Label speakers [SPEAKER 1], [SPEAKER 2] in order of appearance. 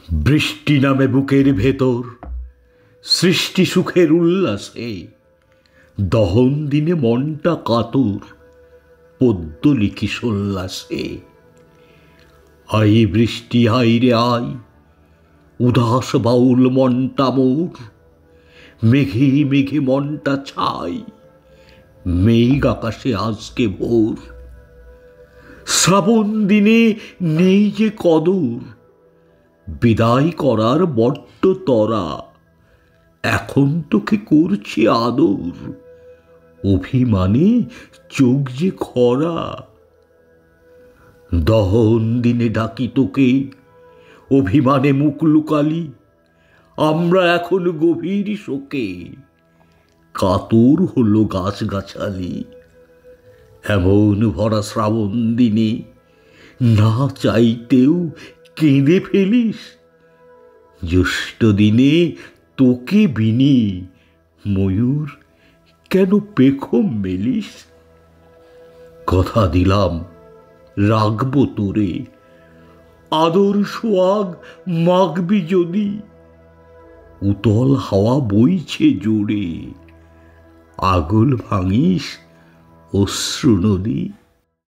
[SPEAKER 1] বৃষ্টি নামে বুকের ভেতর সৃষ্টি সুখের উল্লাসে, দহন দিনে মনটা কাতর পদ্য লিখি সোল্লাসে। আই বৃষ্টি আই রে আই, উদাস বাউল মনটা মোর, মেঘে মেঘে মনটা ছাই, মেঘ আকাশে আজকে ভোর। শ্রাবণ দিনে নেই যে কদর, বিদায় করার বড্ড তরা, এখন তোকে করছি আদর, অভিমানে চোখ যে খরা। দহন দিনে ডাকি তোকে, অভিমানে মুখ লুকালি, আমরা এখন গভীর শোকে, কাতর হলো গাছ গাছালি। এমন ভরা শ্রাবণ দিনে না চাইতেও কেঁদে ফেলিস, জ্যৈষ্ঠ দিনে তোকে বিনি ময়ূর কেন পেখম মেলিস। কথা দিলাম রাখবো তোরে, আদর সোয়াগ মাগবি যদি, উতল হাওয়া বইছে জোরে, আগল ভাঙিস অশ্রু নদী।